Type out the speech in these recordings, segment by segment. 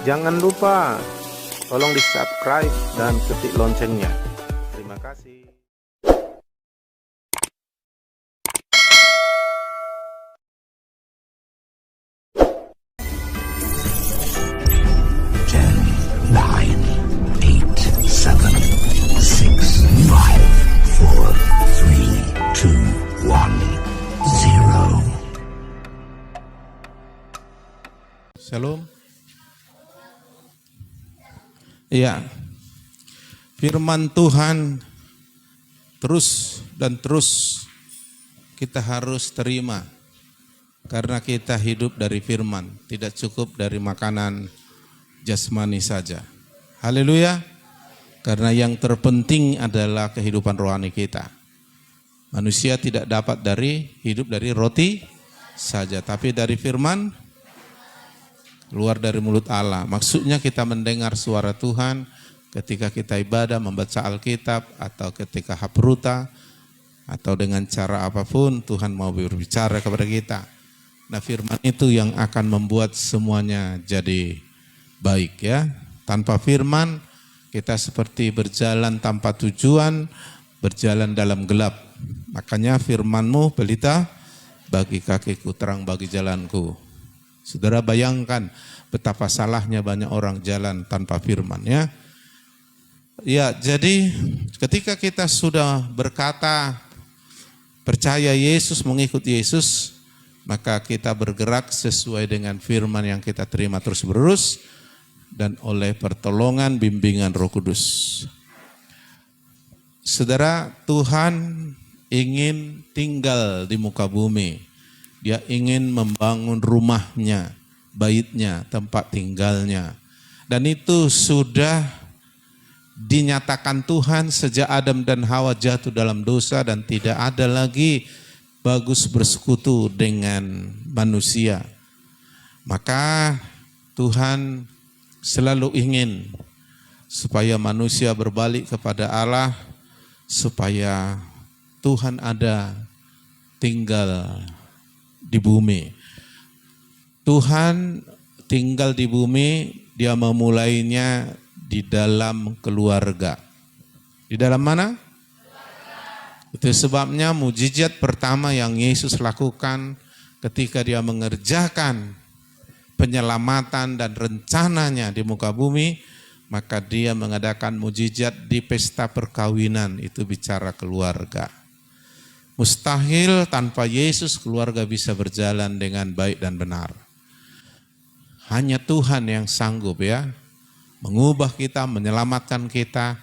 Jangan lupa tolong di-subscribe dan ketik loncengnya. Terima kasih. Shalom. Iya, firman Tuhan terus dan terus kita harus terima karena kita hidup dari firman, tidak cukup dari makanan jasmani saja. Haleluya. Karena yang terpenting adalah kehidupan rohani kita. Manusia tidak dapat hidup dari roti saja, tapi dari firman keluar dari mulut Allah. Maksudnya kita mendengar suara Tuhan ketika kita ibadah, membaca Alkitab, atau ketika hapruta, atau dengan cara apapun Tuhan mau berbicara kepada kita. Nah, firman itu yang akan membuat semuanya jadi baik ya. Tanpa firman kita seperti berjalan tanpa tujuan, berjalan dalam gelap. Makanya firman-Mu pelita bagi kakiku, terang bagi jalanku. Saudara bayangkan betapa salahnya banyak orang jalan tanpa firman ya. Ya, jadi ketika kita sudah berkata percaya Yesus, mengikut Yesus, maka kita bergerak sesuai dengan firman yang kita terima terus-menerus dan oleh pertolongan bimbingan Roh Kudus. Saudara, Tuhan ingin tinggal di muka bumi. Dia ingin membangun rumahnya, baitnya, tempat tinggalnya. Dan itu sudah dinyatakan Tuhan sejak Adam dan Hawa jatuh dalam dosa dan tidak ada lagi bagus bersekutu dengan manusia. Maka Tuhan selalu ingin supaya manusia berbalik kepada Allah, supaya Tuhan ada tinggal di bumi. Tuhan tinggal di bumi, dia memulainya di dalam keluarga. Di dalam mana? Keluarga. Itu sebabnya mukjizat pertama yang Yesus lakukan ketika dia mengerjakan penyelamatan dan rencananya di muka bumi, maka dia mengadakan mukjizat di pesta perkawinan, itu bicara keluarga. Mustahil tanpa Yesus keluarga bisa berjalan dengan baik dan benar. Hanya Tuhan yang sanggup ya mengubah kita, menyelamatkan kita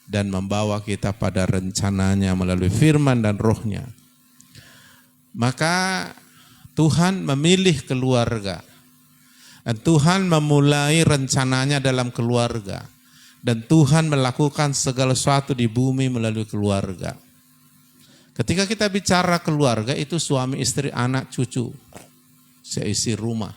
dan membawa kita pada rencananya melalui firman dan rohnya. Maka Tuhan memilih keluarga dan Tuhan memulai rencananya dalam keluarga dan Tuhan melakukan segala sesuatu di bumi melalui keluarga. Ketika kita bicara keluarga itu suami, istri, anak, cucu, seisi rumah.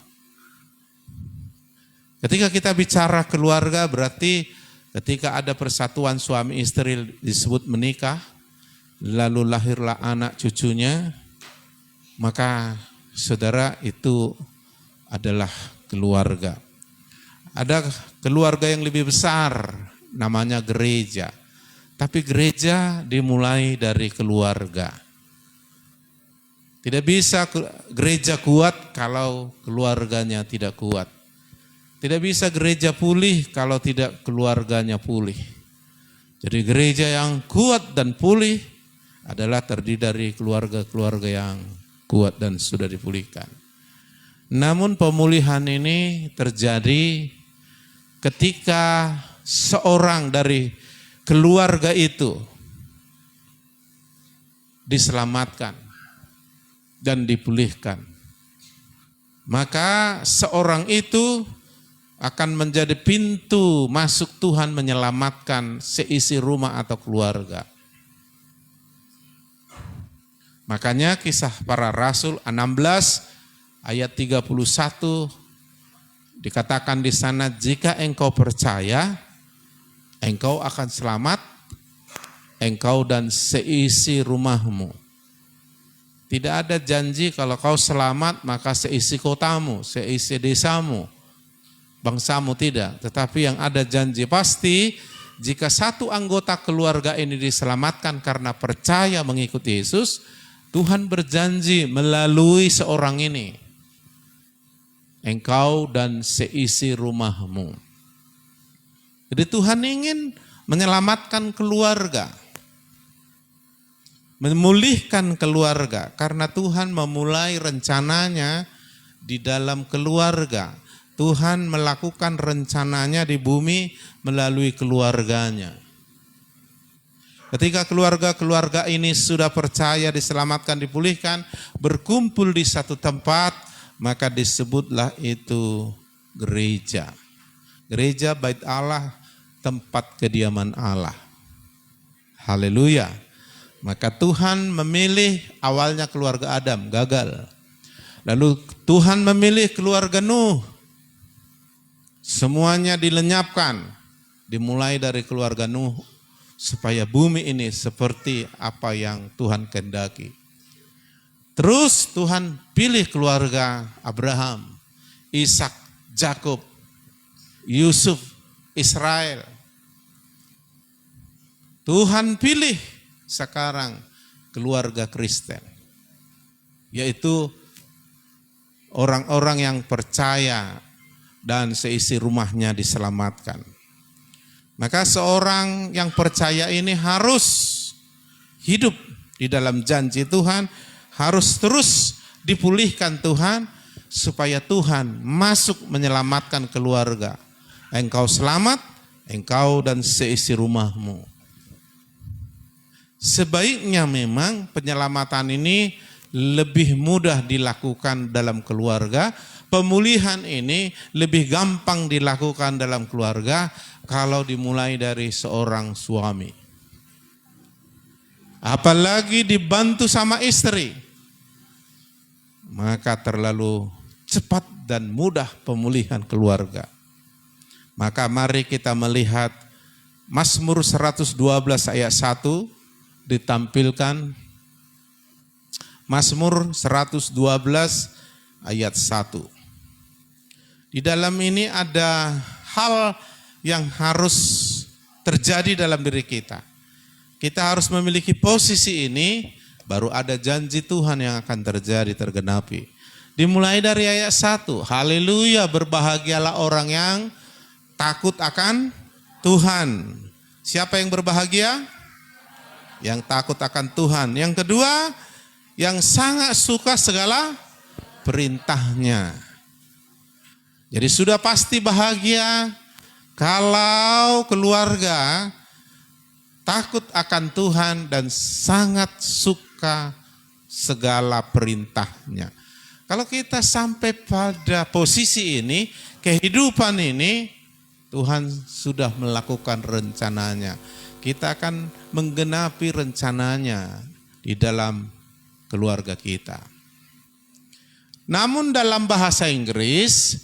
Ketika kita bicara keluarga berarti ketika ada persatuan suami istri disebut menikah, lalu lahirlah anak cucunya, maka saudara itu adalah keluarga. Ada keluarga yang lebih besar namanya gereja. Tapi gereja dimulai dari keluarga. Tidak bisa gereja kuat kalau keluarganya tidak kuat. Tidak bisa gereja pulih kalau tidak keluarganya pulih. Jadi gereja yang kuat dan pulih adalah terdiri dari keluarga-keluarga yang kuat dan sudah dipulihkan. Namun pemulihan ini terjadi ketika seorang dari keluarga itu diselamatkan dan dipulihkan. Maka seorang itu akan menjadi pintu masuk Tuhan menyelamatkan seisi rumah atau keluarga. Makanya kisah para rasul 16 ayat 31 dikatakan di sana, jika engkau percaya, engkau akan selamat, engkau dan seisi rumahmu. Tidak ada janji kalau kau selamat maka seisi kotamu, seisi desamu. bangsamu tidak, tetapi yang ada janji pasti jika satu anggota keluarga ini diselamatkan karena percaya mengikuti Yesus, Tuhan berjanji melalui seorang ini, engkau dan seisi rumahmu. Jadi Tuhan ingin menyelamatkan keluarga, memulihkan keluarga, karena Tuhan memulai rencananya di dalam keluarga. Tuhan melakukan rencananya di bumi melalui keluarganya. Ketika keluarga-keluarga ini sudah percaya, diselamatkan, dipulihkan, berkumpul di satu tempat, maka disebutlah itu gereja. Gereja Bait Allah, tempat kediaman Allah. Haleluya. Maka Tuhan memilih awalnya keluarga Adam, gagal. Lalu Tuhan memilih keluarga Nuh. Semuanya dilenyapkan. Dimulai dari keluarga Nuh supaya bumi ini seperti apa yang Tuhan kehendaki. Terus Tuhan pilih keluarga Abraham, Ishak, Yakub, Yusuf, Israel. Tuhan pilih sekarang keluarga Kristen, yaitu orang-orang yang percaya dan seisi rumahnya diselamatkan. Maka seorang yang percaya ini harus hidup di dalam janji Tuhan, harus terus dipulihkan Tuhan, supaya Tuhan masuk menyelamatkan keluarga. Engkau selamat, engkau dan seisi rumahmu. Sebaiknya memang penyelamatan ini lebih mudah dilakukan dalam keluarga, pemulihan ini lebih gampang dilakukan dalam keluarga kalau dimulai dari seorang suami. Apalagi dibantu sama istri, maka terlalu cepat dan mudah pemulihan keluarga. Maka mari kita melihat Mazmur 112 ayat 1 ditampilkan. Mazmur 112 ayat 1. Di dalam ini ada hal yang harus terjadi dalam diri kita. Kita harus memiliki posisi ini, baru ada janji Tuhan yang akan terjadi, tergenapi. Dimulai dari ayat 1, haleluya, berbahagialah orang yang takut akan Tuhan. Siapa yang berbahagia? Yang takut akan Tuhan. Yang kedua, yang sangat suka segala perintahnya. Jadi sudah pasti bahagia kalau keluarga takut akan Tuhan dan sangat suka segala perintahnya. Kalau kita sampai pada posisi ini, kehidupan ini, Tuhan sudah melakukan rencananya. Kita akan menggenapi rencananya di dalam keluarga kita. Namun dalam bahasa Inggris,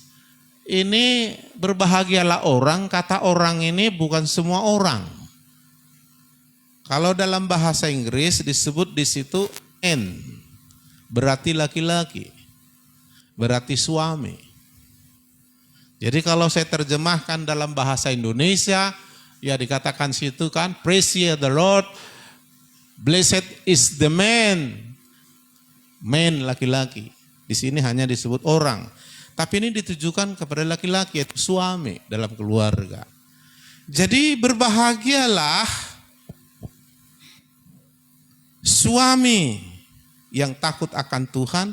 ini berbahagialah orang, kata orang ini bukan semua orang. Kalau dalam bahasa Inggris disebut di situ man, berarti laki-laki, berarti suami. Jadi kalau saya terjemahkan dalam bahasa Indonesia, ya dikatakan situ kan, praise ye the Lord, blessed is the man, man laki-laki. Di sini hanya disebut orang. Tapi ini ditujukan kepada laki-laki, yaitu suami dalam keluarga. Jadi berbahagialah suami yang takut akan Tuhan,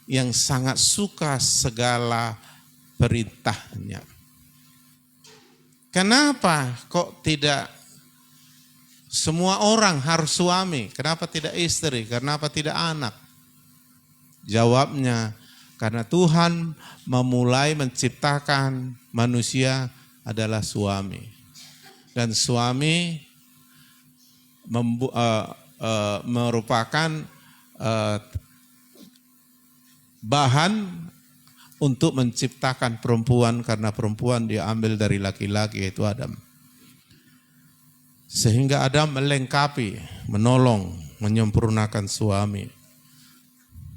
yang sangat suka segala perintahnya. Kenapa kok tidak semua orang harus suami? Kenapa tidak istri? Kenapa tidak anak? Jawabnya, karena Tuhan memulai menciptakan manusia adalah suami. Dan suami merupakan bahan untuk menciptakan perempuan, karena perempuan diambil dari laki-laki, yaitu Adam. Sehingga Adam melengkapi, menolong, menyempurnakan suami.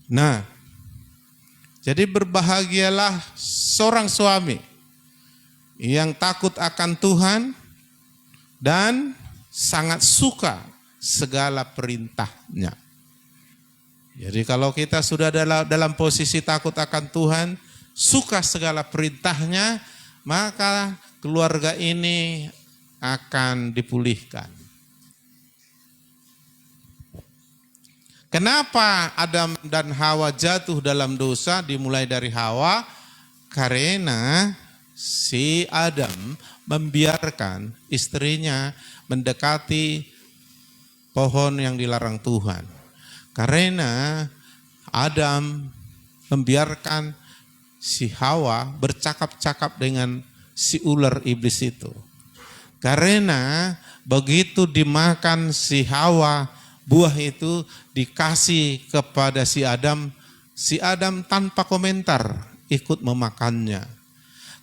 Nah, jadi berbahagialah seorang suami yang takut akan Tuhan dan sangat suka segala perintahnya. Jadi kalau kita sudah dalam posisi takut akan Tuhan, suka segala perintahnya, maka keluarga ini akan dipulihkan. Kenapa Adam dan Hawa jatuh dalam dosa? Dimulai dari Hawa, karena si Adam membiarkan istrinya mendekati pohon yang dilarang Tuhan. Karena Adam membiarkan si Hawa bercakap-cakap dengan si ular iblis itu. Karena begitu dimakan si Hawa, buah itu dikasih kepada si Adam tanpa komentar ikut memakannya.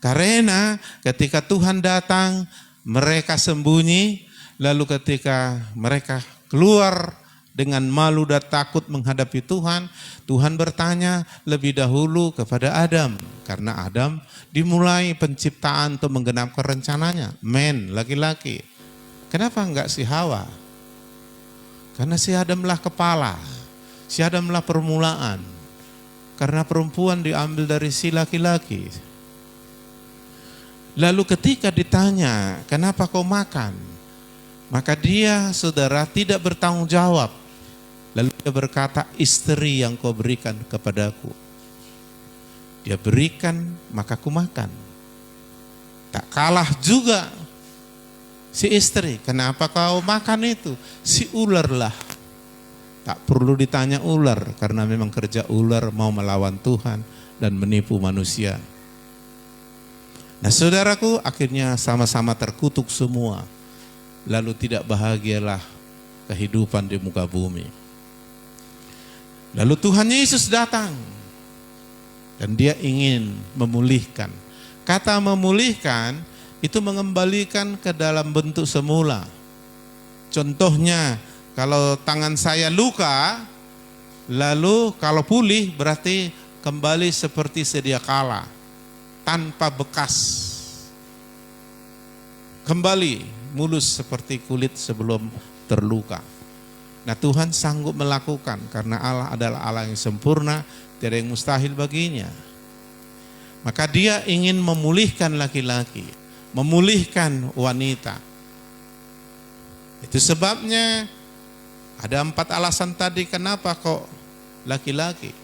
Karena ketika Tuhan datang, mereka sembunyi, lalu ketika mereka keluar dengan malu dan takut menghadapi Tuhan, Tuhan bertanya lebih dahulu kepada Adam. Karena Adam dimulai penciptaan untuk menggenapkan rencananya. Laki-laki. Kenapa enggak si Hawa? Karena si Adamlah kepala. Si Adamlah permulaan. Karena perempuan diambil dari si laki-laki. Lalu ketika ditanya, kenapa kau makan? Maka dia, saudara, tidak bertanggung jawab. Lalu dia berkata, istri yang kau berikan kepadaku. Dia berikan, maka ku makan. Tak kalah juga si istri, kenapa kau makan itu? Si ular lah. Tak perlu ditanya ular, karena memang kerja ular mau melawan Tuhan dan menipu manusia. Nah saudaraku, akhirnya sama-sama terkutuk semua. Lalu tidak bahagialah kehidupan di muka bumi. Lalu Tuhan Yesus datang dan dia ingin memulihkan. Kata memulihkan itu mengembalikan ke dalam bentuk semula. Contohnya kalau tangan saya luka, lalu kalau pulih berarti kembali seperti sedia kala, tanpa bekas. Kembali mulus seperti kulit sebelum terluka. Nah Tuhan sanggup melakukan karena Allah adalah Allah yang sempurna, tidak yang mustahil baginya. Maka dia ingin memulihkan laki-laki, memulihkan wanita. Itu sebabnya ada 4 alasan tadi kenapa kok laki-laki.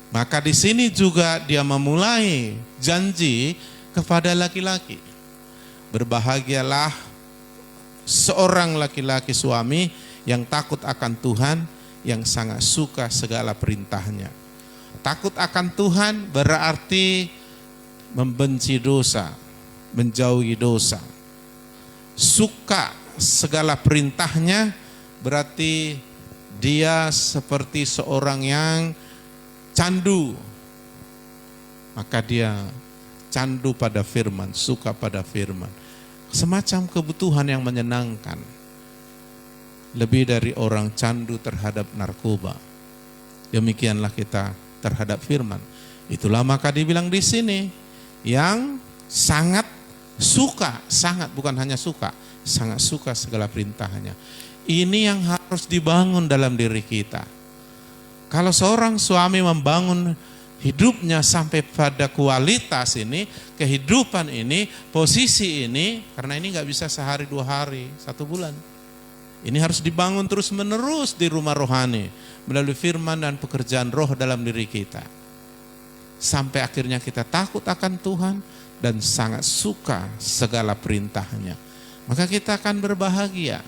Maka di sini juga dia memulai janji kepada laki-laki. Berbahagialah seorang laki-laki suami yang takut akan Tuhan, yang sangat suka segala perintahnya. Takut akan Tuhan berarti membenci dosa, menjauhi dosa. Suka segala perintahnya berarti dia seperti seorang yang candu. Maka dia candu pada firman, suka pada firman. Semacam kebutuhan yang menyenangkan. Lebih dari orang candu terhadap narkoba. Demikianlah kita terhadap firman. Itulah maka dibilang di sini yang sangat suka, sangat bukan hanya suka, sangat suka segala perintahnya. Ini yang harus dibangun dalam diri kita. Kalau seorang suami membangun hidupnya sampai pada kualitas ini, kehidupan ini, posisi ini, karena ini nggak bisa sehari 2 hari, 1 bulan. Ini harus dibangun terus menerus di rumah rohani melalui firman dan pekerjaan roh dalam diri kita. Sampai akhirnya kita takut akan Tuhan dan sangat suka segala perintahnya. Maka kita akan berbahagia.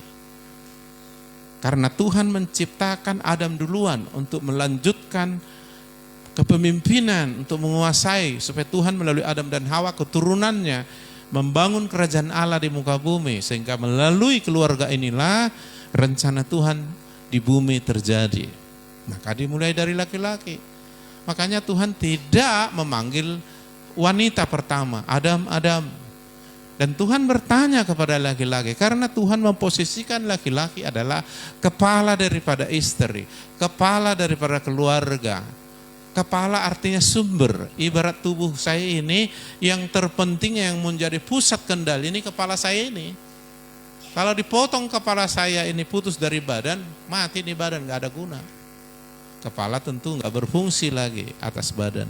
Karena Tuhan menciptakan Adam duluan untuk melanjutkan kepemimpinan, untuk menguasai supaya Tuhan melalui Adam dan Hawa keturunannya membangun kerajaan Allah di muka bumi, sehingga melalui keluarga inilah rencana Tuhan di bumi terjadi. Maka dimulai dari laki-laki. Makanya Tuhan tidak memanggil wanita pertama, Adam. Dan Tuhan bertanya kepada laki-laki, karena Tuhan memposisikan laki-laki adalah kepala daripada istri, kepala daripada keluarga. Kepala artinya sumber. Ibarat tubuh saya ini yang terpenting yang menjadi pusat kendali ini kepala saya ini. Kalau dipotong kepala saya ini putus dari badan, mati nih badan, gak ada guna. Kepala tentu gak berfungsi lagi atas badan.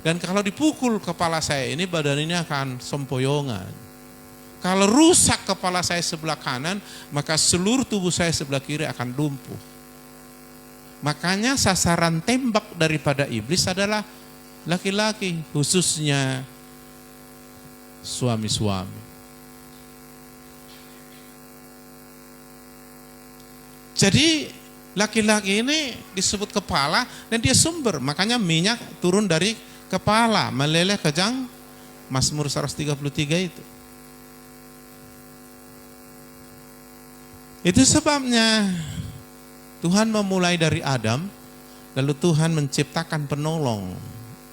Dan kalau dipukul kepala saya ini, badan ini akan sempoyongan. Kalau rusak kepala saya sebelah kanan, maka seluruh tubuh saya sebelah kiri akan lumpuh. Makanya sasaran tembak daripada iblis adalah laki-laki, khususnya suami-suami. Jadi laki-laki ini disebut kepala dan dia sumber. Makanya minyak turun dari kepala, meleleh ke jang. Mazmur 133 itu. Itu sebabnya Tuhan memulai dari Adam, lalu Tuhan menciptakan penolong,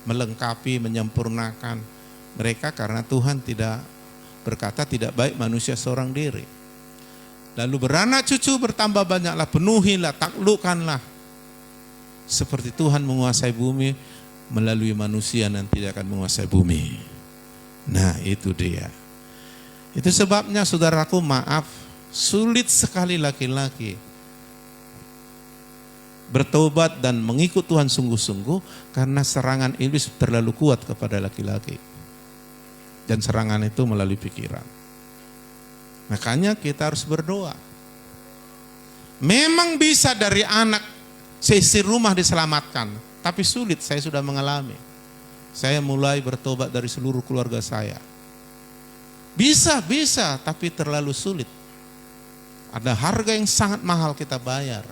melengkapi, menyempurnakan mereka karena Tuhan tidak berkata tidak baik manusia seorang diri. Lalu beranak cucu bertambah banyaklah, penuhilah, taklukkanlah. Seperti Tuhan menguasai bumi melalui manusia dan tidak akan menguasai bumi. Nah itu dia. Itu sebabnya saudaraku maaf, sulit sekali laki-laki bertobat dan mengikut Tuhan sungguh-sungguh karena serangan iblis terlalu kuat kepada laki-laki. Dan serangan itu melalui pikiran. Makanya kita harus berdoa. Memang bisa dari anak seisi rumah diselamatkan, tapi sulit, saya sudah mengalami. Saya mulai bertobat dari seluruh keluarga saya. Bisa, tapi terlalu sulit. Ada harga yang sangat mahal kita bayar.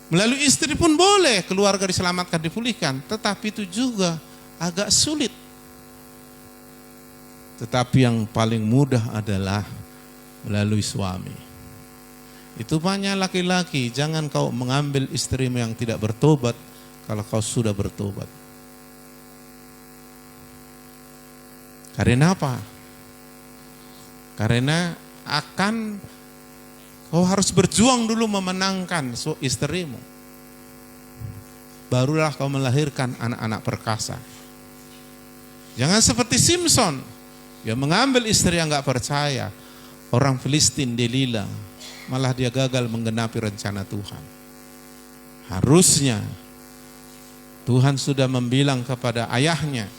Melalui istri pun boleh keluarga diselamatkan, dipulihkan, tetapi itu juga agak sulit. Tetapi yang paling mudah adalah melalui suami. Itu banyak laki-laki, jangan kau mengambil istrimu yang tidak bertobat kalau kau sudah bertobat. Karena apa? Karena kau harus berjuang dulu memenangkan istrimu. Barulah kau melahirkan anak-anak perkasa. Jangan seperti Simpson. Dia mengambil istri yang gak percaya. Orang Filistin, Delila. Malah dia gagal menggenapi rencana Tuhan. Harusnya Tuhan sudah membilang kepada ayahnya,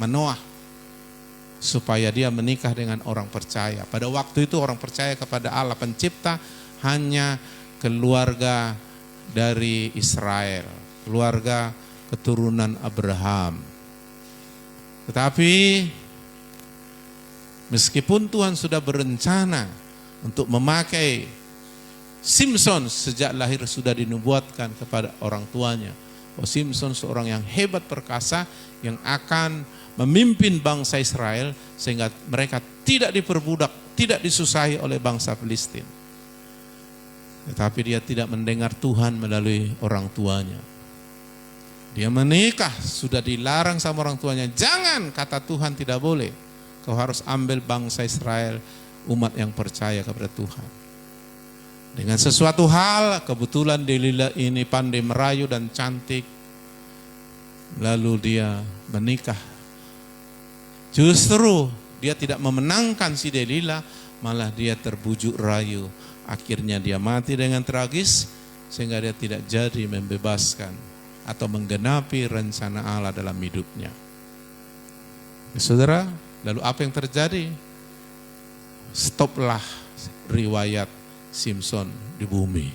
Manoah, supaya dia menikah dengan orang percaya. Pada waktu itu orang percaya kepada Allah pencipta hanya keluarga dari Israel. Keluarga keturunan Abraham. Tetapi meskipun Tuhan sudah berencana untuk memakai Simpson sejak lahir sudah dinubuatkan kepada orang tuanya. Oh, Simpson seorang yang hebat perkasa yang akan memimpin bangsa Israel sehingga mereka tidak diperbudak, tidak disusahi oleh bangsa Filistin. Tetapi dia tidak mendengar Tuhan melalui orang tuanya. Dia menikah, sudah dilarang sama orang tuanya. Jangan, kata Tuhan, tidak boleh. Kau harus ambil bangsa Israel, umat yang percaya kepada Tuhan. Dengan sesuatu hal, kebetulan Delila ini pandai merayu dan cantik. Lalu dia menikah. Justru dia tidak memenangkan si Delila, malah dia terbujuk rayu. Akhirnya dia mati dengan tragis, sehingga dia tidak jadi membebaskan atau menggenapi rencana Allah dalam hidupnya. Ya, saudara, lalu apa yang terjadi? Stoplah riwayat Simpson di bumi.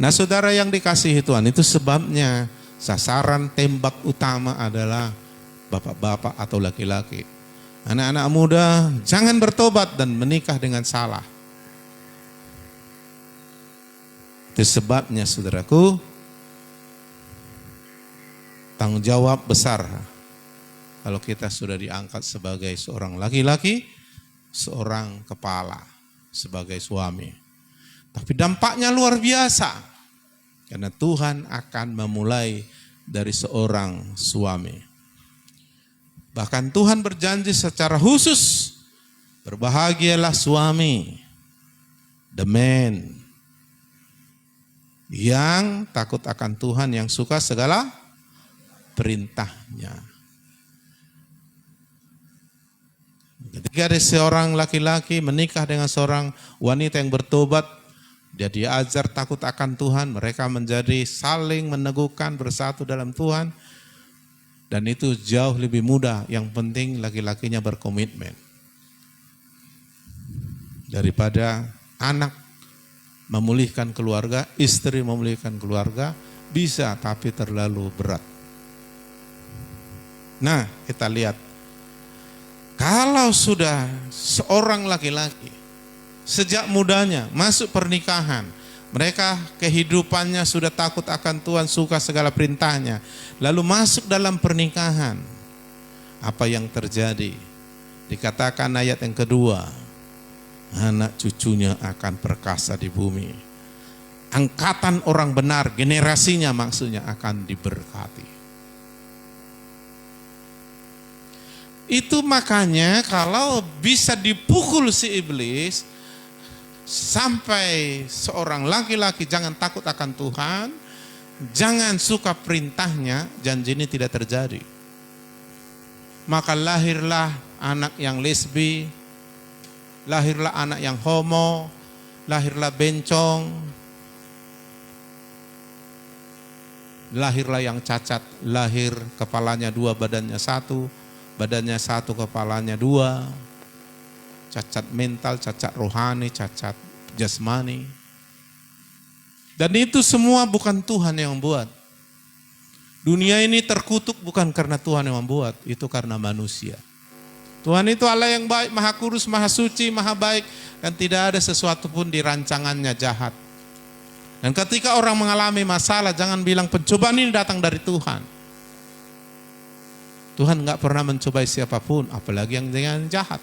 Nah saudara yang dikasihi Tuhan, itu sebabnya sasaran tembak utama adalah bapak-bapak atau laki-laki. Anak-anak muda jangan bertobat dan menikah dengan salah. Itu sebabnya saudaraku, tanggung jawab besar. Kalau kita sudah diangkat sebagai seorang laki-laki, seorang kepala, sebagai suami. Tapi dampaknya luar biasa. Karena Tuhan akan memulai dari seorang suami. Bahkan Tuhan berjanji secara khusus, berbahagialah suami, the man. yang takut akan Tuhan, yang suka segala perintahnya. Ketika ada seorang laki-laki menikah dengan seorang wanita yang bertobat, dia diajar takut akan Tuhan, mereka menjadi saling meneguhkan bersatu dalam Tuhan, dan itu jauh lebih mudah. Yang penting laki-lakinya berkomitmen. Daripada anak memulihkan keluarga, istri memulihkan keluarga, bisa tapi terlalu berat. Nah, kita lihat. Kalau sudah seorang laki-laki sejak mudanya masuk pernikahan, mereka kehidupannya sudah takut akan Tuhan, suka segala perintahnya, lalu masuk dalam pernikahan, apa yang terjadi? Dikatakan ayat yang kedua, anak cucunya akan perkasa di bumi. Angkatan orang benar, generasinya maksudnya akan diberkati. Itu makanya kalau bisa dipukul si iblis, sampai seorang laki-laki jangan takut akan Tuhan, jangan suka perintahnya, janji ini tidak terjadi. Maka lahirlah anak yang lesbi, lahirlah anak yang homo, lahirlah bencong, lahirlah yang cacat, lahir kepalanya dua, badannya satu, badannya satu, kepalanya dua, cacat mental, cacat rohani, cacat jasmani. Dan itu semua bukan Tuhan yang membuat. Dunia ini terkutuk bukan karena Tuhan yang membuat, itu karena manusia. Tuhan itu Allah yang baik, maha kudus, maha suci, maha baik, dan tidak ada sesuatu pun di rancangannya jahat. Dan ketika orang mengalami masalah, jangan bilang pencobaan ini datang dari Tuhan. Tuhan enggak pernah mencobai siapapun, apalagi yang dengan jahat.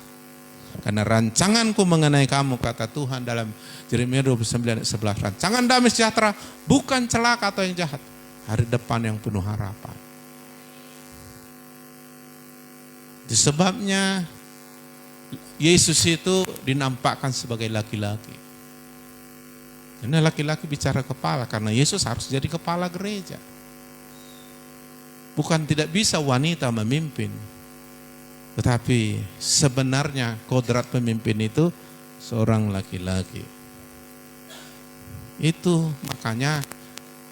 Karena rancanganku mengenai kamu, kata Tuhan dalam Yeremia 29 ayat 11, rancangan damai sejahtera, bukan celaka atau yang jahat, hari depan yang penuh harapan. Disebabnya Yesus itu dinampakkan sebagai laki-laki. Karena laki-laki bicara kepala, karena Yesus harus jadi kepala gereja. Bukan tidak bisa wanita memimpin, tetapi sebenarnya kodrat pemimpin itu seorang laki-laki. Itu makanya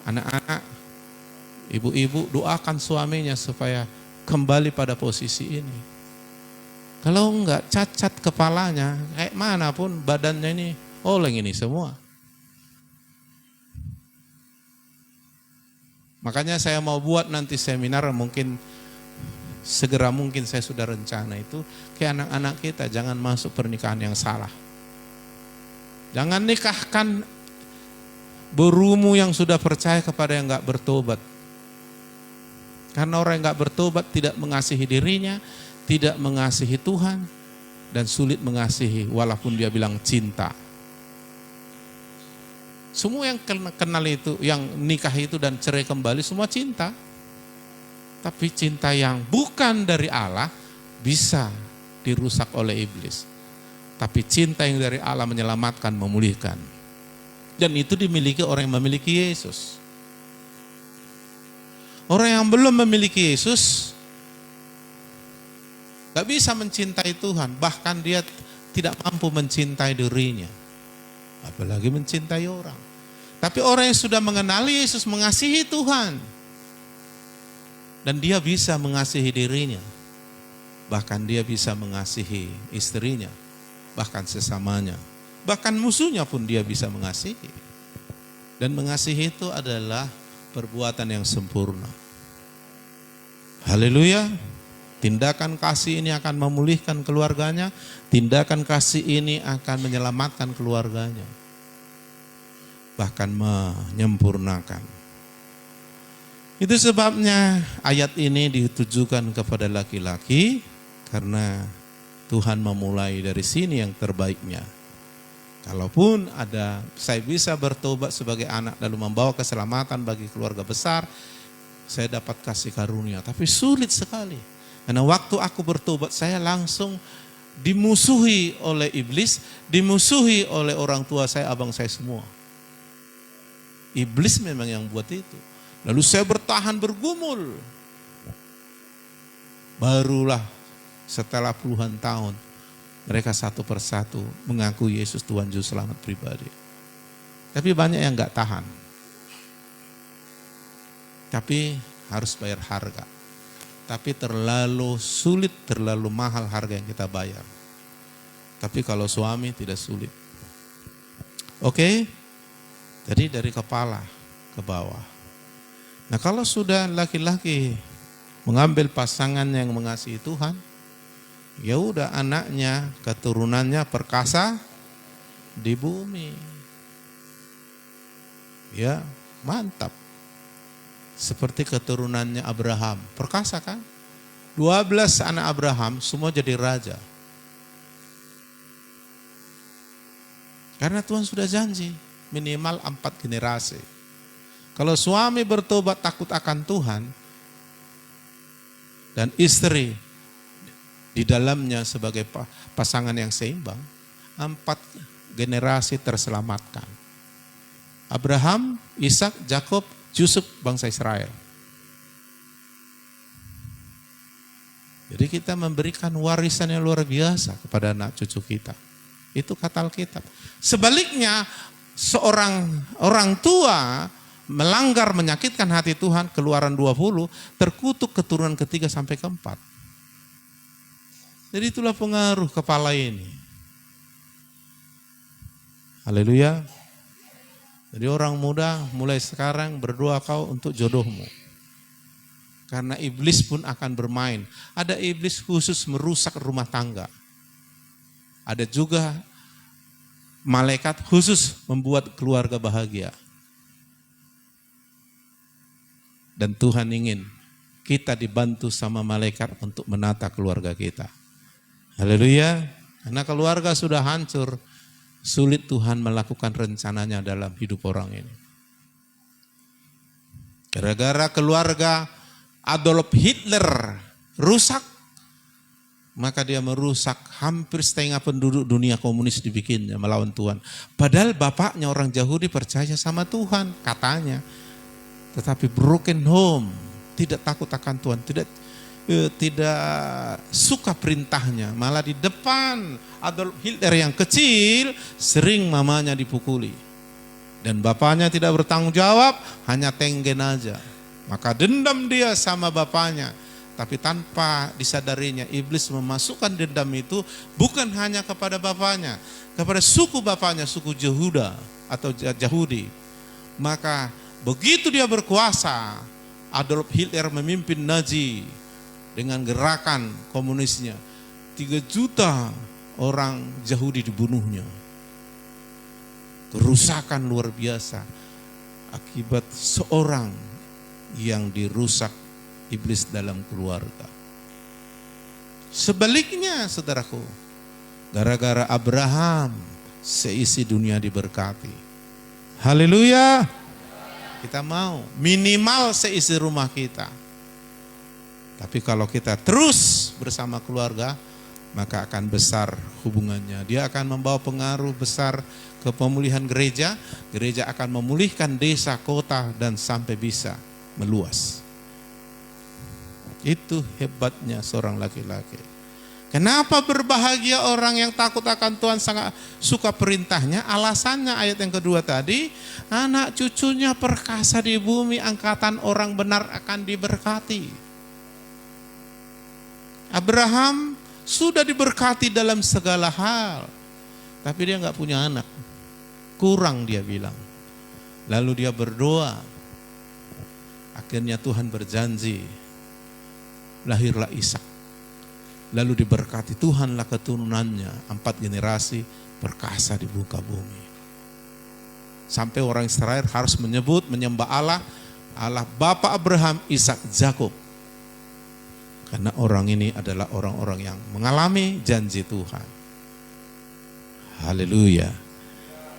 anak-anak, ibu-ibu doakan suaminya supaya kembali pada posisi ini. Kalau enggak cacat kepalanya, kayak manapun badannya ini oleng ini semua. Makanya saya mau buat nanti seminar, mungkin segera mungkin saya sudah rencana itu, ke anak-anak kita jangan masuk pernikahan yang salah. Jangan nikahkan berumu yang sudah percaya kepada yang enggak bertobat. Karena orang yang enggak bertobat tidak mengasihi dirinya, tidak mengasihi Tuhan, dan sulit mengasihi walaupun dia bilang cinta. Semua yang kenal itu, yang nikah itu dan cerai kembali semua cinta. Tapi cinta yang bukan dari Allah bisa dirusak oleh iblis. Tapi cinta yang dari Allah menyelamatkan, memulihkan. Dan itu dimiliki orang yang memiliki Yesus. Orang yang belum memiliki Yesus gak bisa mencintai Tuhan. Bahkan dia tidak mampu mencintai dirinya. Apalagi mencintai orang. Tapi orang yang sudah mengenali Yesus mengasihi Tuhan. Dan dia bisa mengasihi dirinya. Bahkan dia bisa mengasihi istrinya. Bahkan sesamanya. Bahkan musuhnya pun dia bisa mengasihi. Dan mengasihi itu adalah perbuatan yang sempurna. Haleluya. Tindakan kasih ini akan memulihkan keluarganya. Tindakan kasih ini akan menyelamatkan keluarganya. Bahkan menyempurnakan. Itu sebabnya ayat ini ditujukan kepada laki-laki, karena Tuhan memulai dari sini yang terbaiknya. Kalaupun ada, saya bisa bertobat sebagai anak lalu membawa keselamatan bagi keluarga besar, saya dapat kasih karunia. Tapi sulit sekali. Karena waktu aku bertobat, saya langsung dimusuhi oleh iblis, dimusuhi oleh orang tua saya, abang saya semua. Iblis memang yang buat itu. Lalu saya bertahan bergumul. Barulah setelah puluhan tahun mereka satu persatu mengaku Yesus Tuhan Juru Selamat pribadi. Tapi banyak yang gak tahan. Tapi harus bayar harga. Tapi terlalu sulit, terlalu mahal harga yang kita bayar. Tapi kalau suami tidak sulit. Oke? Jadi dari kepala ke bawah. Nah kalau sudah laki-laki mengambil pasangan yang mengasihi Tuhan, ya udah anaknya, keturunannya perkasa di bumi. Ya, mantap. Seperti keturunannya Abraham, perkasa kan? 12 anak Abraham semua jadi raja. Karena Tuhan sudah janji minimal 4 generasi. Kalau suami bertobat takut akan Tuhan dan istri di dalamnya sebagai pasangan yang seimbang, 4 generasi terselamatkan. Abraham, Ishak, Yakub, Yusuf, bangsa Israel. Jadi kita memberikan warisan yang luar biasa kepada anak cucu kita. Itu kata Alkitab. Sebaliknya, seorang orang tua melanggar menyakitkan hati Tuhan, Keluaran 20, terkutuk keturunan ketiga sampai keempat. Jadi itulah pengaruh kepala ini. Haleluya. Jadi orang muda mulai sekarang berdoa kau untuk jodohmu. Karena iblis pun akan bermain. Ada iblis khusus merusak rumah tangga. Ada juga malaikat khusus membuat keluarga bahagia. Dan Tuhan ingin kita dibantu sama malaikat untuk menata keluarga kita. Haleluya. Karena keluarga sudah hancur, sulit Tuhan melakukan rencananya dalam hidup orang ini. Gara-gara keluarga Adolf Hitler rusak, maka dia merusak hampir setengah penduduk dunia komunis dibikinnya melawan Tuhan. Padahal bapaknya orang Yahudi percaya sama Tuhan katanya. Tetapi broken home, tidak takut akan Tuhan, tidak suka perintahnya. Malah di depan Adolf Hitler yang kecil sering mamanya dipukuli. Dan bapaknya tidak bertanggung jawab, hanya tenggen aja. Maka dendam dia sama bapaknya. Tapi tanpa disadarinya, iblis memasukkan dendam itu bukan hanya kepada bapaknya, kepada suku bapaknya, suku Yehuda atau Yahudi. Maka begitu dia berkuasa, Adolf Hitler memimpin Nazi dengan gerakan komunisnya. 3 juta orang Yahudi dibunuhnya. Kerusakan luar biasa akibat seorang yang dirusak iblis dalam keluarga. Sebaliknya saudaraku, gara-gara Abraham seisi dunia diberkati. Haleluya. Kita mau minimal seisi rumah kita. Tapi kalau kita terus bersama keluarga, maka akan besar hubungannya. Dia akan membawa pengaruh besar ke pemulihan gereja. Gereja akan memulihkan desa, kota, dan sampai bisa meluas. Itu hebatnya seorang laki-laki. Kenapa berbahagia orang yang takut akan Tuhan, sangat suka perintahnya? Alasannya ayat yang kedua tadi, anak cucunya perkasa di bumi, angkatan orang benar akan diberkati. Abraham sudah diberkati dalam segala hal, tapi dia nggak punya anak, kurang dia bilang. Lalu dia berdoa, akhirnya Tuhan berjanji, lahirlah Ishak. Lalu diberkati Tuhanlah keturunannya, 4 generasi perkasa di muka bumi. Sampai orang Israel harus menyembah Allah, Allah Bapa Abraham, Ishak, Yakub. Karena orang ini adalah orang-orang yang mengalami janji Tuhan. Haleluya.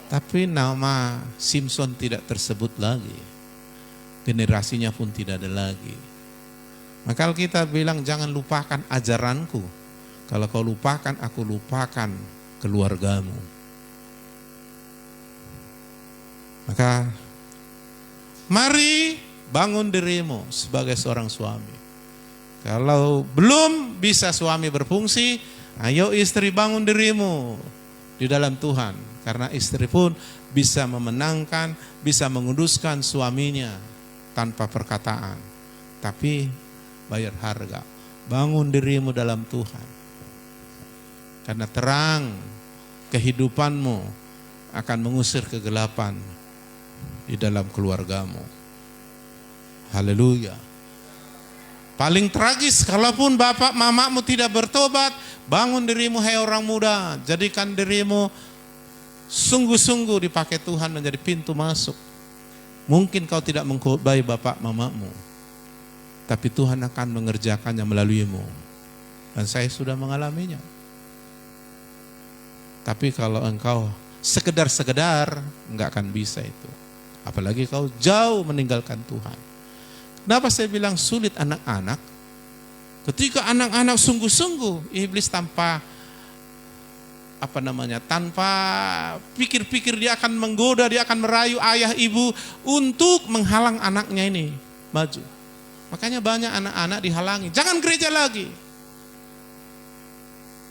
Tapi nama Simpson tidak tersebut lagi. Generasinya pun tidak ada lagi. Maka kita bilang jangan lupakan ajaranku. Kalau kau lupakan, aku lupakan keluargamu. Maka Mari bangun dirimu sebagai seorang suami. Kalau belum bisa suami berfungsi, ayo istri bangun dirimu di dalam Tuhan. Karena istri pun bisa memenangkan, bisa menguduskan suaminya tanpa perkataan. Tapi bayar harga. Bangun dirimu dalam Tuhan. Karena terang kehidupanmu akan mengusir kegelapan di dalam keluargamu. Haleluya. Paling tragis kalaupun bapak mamamu tidak bertobat, bangun dirimu hai orang muda, jadikan dirimu sungguh-sungguh dipakai Tuhan menjadi pintu masuk. Mungkin kau tidak mengkhotbah bapak mamamu, tapi Tuhan akan mengerjakannya melaluimu. Dan saya sudah mengalaminya. Tapi kalau engkau sekedar-sekedar, enggak akan bisa itu. Apalagi kau jauh meninggalkan Tuhan. Kenapa saya bilang sulit anak-anak? Ketika anak-anak sungguh-sungguh, iblis tanpa tanpa pikir-pikir dia akan menggoda, dia akan merayu ayah ibu untuk menghalang anaknya ini maju. Makanya banyak anak-anak dihalangi, jangan gereja lagi.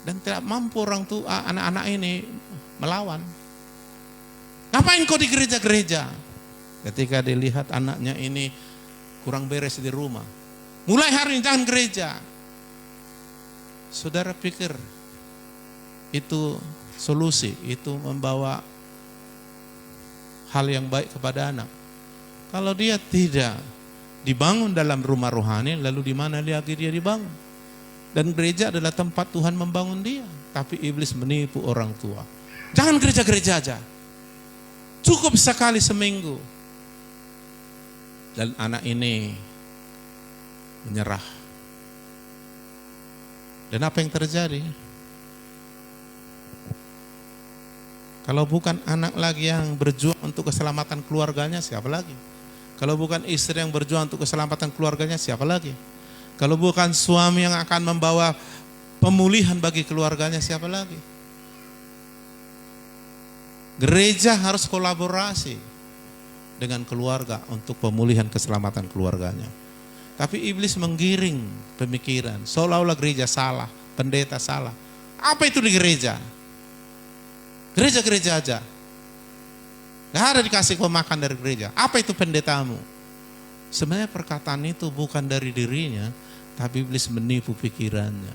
Dan tidak mampu orang tua anak-anak ini melawan. Ngapain kau di gereja-gereja? Ketika dilihat anaknya ini kurang beres di rumah, mulai hari ini jangan gereja. Saudara pikir itu solusi, itu membawa hal yang baik kepada anak? Kalau dia tidak dibangun dalam rumah rohani, lalu di mana lagi dia dibangun? Dan gereja adalah tempat Tuhan membangun dia. Tapi iblis menipu orang tua. Jangan gereja-gereja aja. Cukup sekali seminggu. Dan anak ini menyerah. Dan apa yang terjadi? Kalau bukan anak lagi yang berjuang untuk keselamatan keluarganya, siapa lagi? Kalau bukan istri yang berjuang untuk keselamatan keluarganya, siapa lagi? Kalau bukan suami yang akan membawa pemulihan bagi keluarganya, siapa lagi? Gereja harus kolaborasi dengan keluarga untuk pemulihan keselamatan keluarganya. Tapi iblis menggiring pemikiran, seolah-olah gereja salah, pendeta salah. Apa itu di gereja? Gereja-gereja aja. Gak ada dikasih kau makan dari gereja. Apa itu pendetamu? Sebenarnya perkataan itu bukan dari dirinya, tapi iblis menipu pikirannya.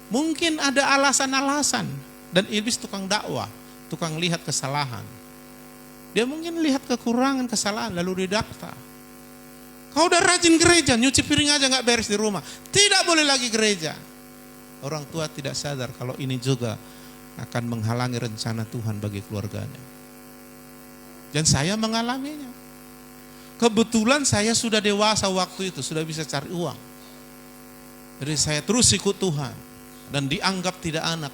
Mungkin ada alasan-alasan. Dan iblis tukang dakwah, tukang lihat kesalahan. Dia mungkin lihat kekurangan, kesalahan, lalu didakta. Kau udah rajin gereja, nyuci piring aja gak beres di rumah. Tidak boleh lagi gereja. Orang tua tidak sadar kalau ini juga akan menghalangi rencana Tuhan bagi keluarganya. Dan saya mengalaminya. Kebetulan saya sudah dewasa waktu itu, sudah bisa cari uang. Jadi saya terus ikut Tuhan dan dianggap tidak anak.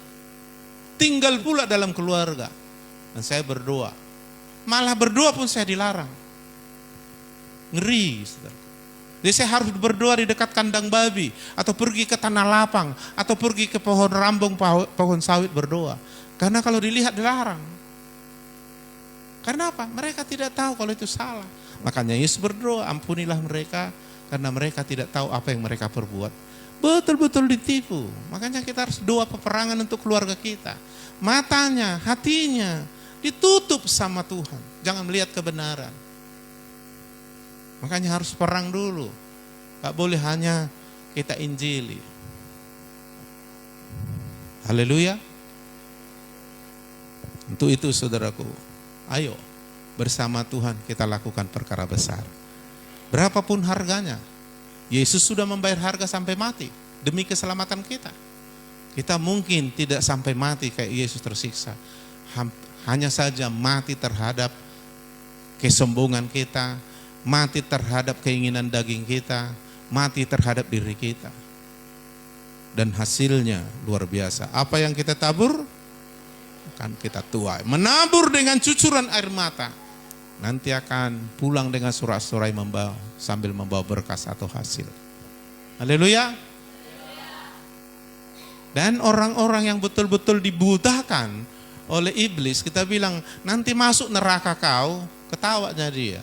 Tinggal pula dalam keluarga. Dan saya berdoa. Malah berdoa pun saya dilarang. Ngeri, saudara. Jadi saya harus berdoa di dekat kandang babi, atau pergi ke tanah lapang, atau pergi ke pohon rambung, pohon sawit berdoa. Karena kalau dilihat dilarang. Karena apa? Mereka tidak tahu kalau itu salah. Makanya Yesus berdoa, ampunilah mereka karena mereka tidak tahu apa yang mereka perbuat. Betul-betul ditipu. Makanya kita harus doa peperangan untuk keluarga kita. Matanya, hatinya ditutup sama Tuhan. Jangan melihat kebenaran. Makanya harus perang dulu. Gak boleh hanya kita injili. Haleluya. Untuk itu saudaraku, ayo bersama Tuhan kita lakukan perkara besar. Berapapun harganya. Yesus sudah membayar harga sampai mati demi keselamatan kita. Kita mungkin tidak sampai mati kayak Yesus tersiksa. Hanya saja mati terhadap kesombongan kita, mati terhadap keinginan daging kita, mati terhadap diri kita. Dan hasilnya luar biasa. Apa yang kita tabur, akan kita tuai. Menabur dengan cucuran air mata, nanti akan pulang dengan sorak-sorai sambil membawa berkas atau hasil. Haleluya. Dan orang-orang yang betul-betul dibutakan oleh iblis, kita bilang nanti masuk neraka kau ketawanya dia.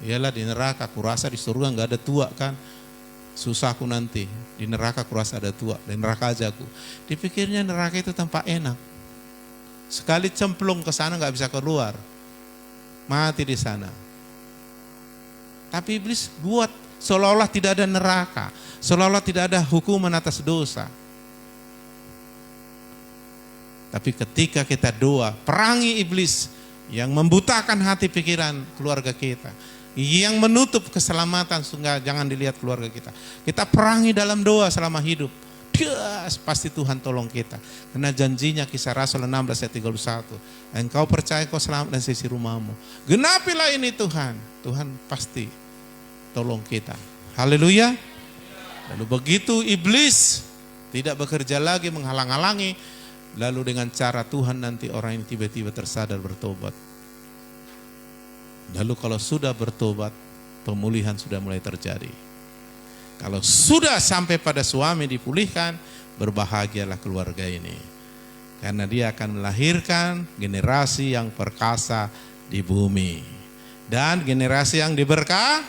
Iyalah di neraka, kurasa di surga nggak ada tua kan. Susah aku nanti, di neraka kurasa ada tua, di neraka aja aku. Dipikirnya neraka itu tempat enak. Sekali cemplung ke sana nggak bisa keluar, mati di sana. Tapi iblis buat seolah-olah tidak ada neraka, seolah-olah tidak ada hukuman atas dosa. Tapi ketika kita doa, perangi iblis yang membutakan hati pikiran keluarga kita, yang menutup keselamatan sehingga jangan dilihat keluarga kita. Kita perangi dalam doa selama hidup. Yes, pasti Tuhan tolong kita. Karena janjinya Kisah Rasul 16 ayat 31. Engkau percaya kau selamat dan sisi rumahmu. Genapilah ini Tuhan. Tuhan pasti tolong kita. Haleluya. Lalu begitu iblis tidak bekerja lagi menghalang-halangi. Lalu dengan cara Tuhan nanti orang ini tiba-tiba tersadar bertobat. Lalu kalau sudah bertobat, pemulihan sudah mulai terjadi. Kalau sudah sampai pada suami dipulihkan, berbahagialah keluarga ini. Karena dia akan melahirkan generasi yang perkasa di bumi. Dan generasi yang diberkah.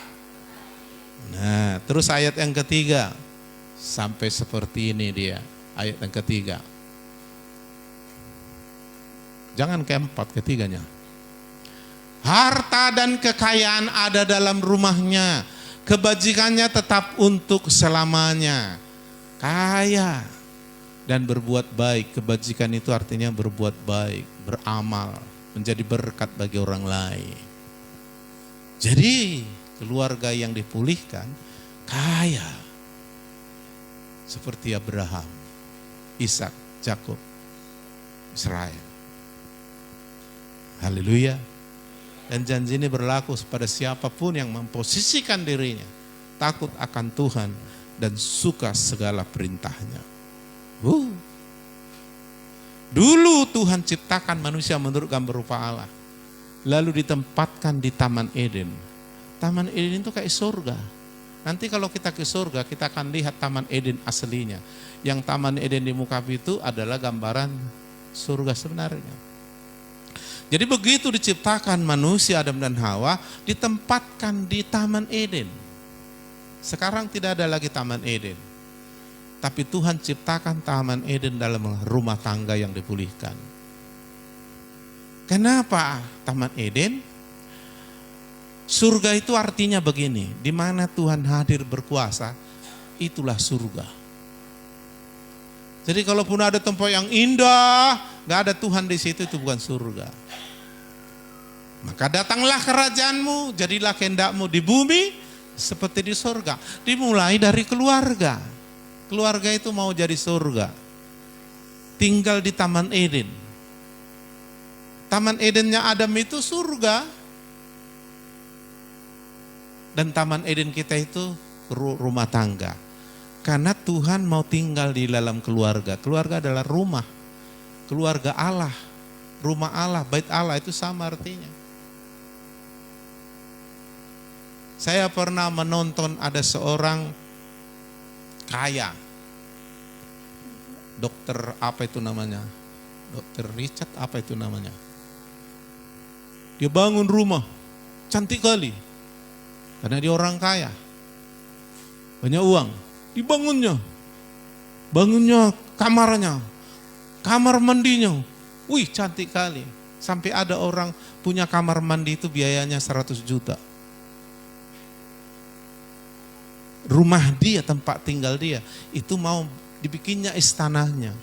Nah, terus ayat yang ketiga. Sampai seperti ini dia, ayat yang ketiga. Jangan keempat, ketiganya. Harta dan kekayaan ada dalam rumahnya. Kebajikannya tetap untuk selamanya. Kaya dan berbuat baik. Kebajikan itu artinya berbuat baik, beramal, menjadi berkat bagi orang lain. Jadi keluarga yang dipulihkan kaya. Seperti Abraham, Ishak, Yakub, Israel. Haleluya. Dan janji ini berlaku pada siapapun yang memposisikan dirinya takut akan Tuhan dan suka segala perintahnya. Dulu Tuhan ciptakan manusia menurut gambar rupa Allah. Lalu ditempatkan di Taman Eden. Taman Eden itu kayak surga. Nanti kalau kita ke surga, kita akan lihat Taman Eden aslinya. Yang Taman Eden di muka itu adalah gambaran surga sebenarnya. Jadi begitu diciptakan manusia Adam dan Hawa, ditempatkan di Taman Eden. Sekarang tidak ada lagi Taman Eden. Tapi Tuhan ciptakan Taman Eden dalam rumah tangga yang dipulihkan. Kenapa Taman Eden? Surga itu artinya begini, di mana Tuhan hadir berkuasa, itulah surga. Jadi kalaupun ada tempat yang indah, gak ada Tuhan di situ, itu bukan surga. Maka datanglah kerajaanmu, jadilah kehendakmu di bumi seperti di surga. Dimulai dari keluarga. Keluarga itu mau jadi surga. Tinggal di Taman Eden. Taman Edennya Adam itu surga. Dan Taman Eden kita itu rumah tangga. Karena Tuhan mau tinggal di dalam keluarga. Keluarga adalah rumah. Keluarga Allah. Rumah Allah, bait Allah itu sama artinya. Saya pernah menonton ada seorang kaya. Dokter apa itu namanya? Dokter Richard apa itu namanya? Dia bangun rumah. Cantik kali. Karena dia orang kaya. Banyak uang. Dibangunnya. Bangunnya kamarnya. Kamar mandinya. Wih, cantik kali. Sampai ada orang punya kamar mandi itu biayanya 100 juta. Rumah dia, tempat tinggal dia, itu mau dibikinnya istananya.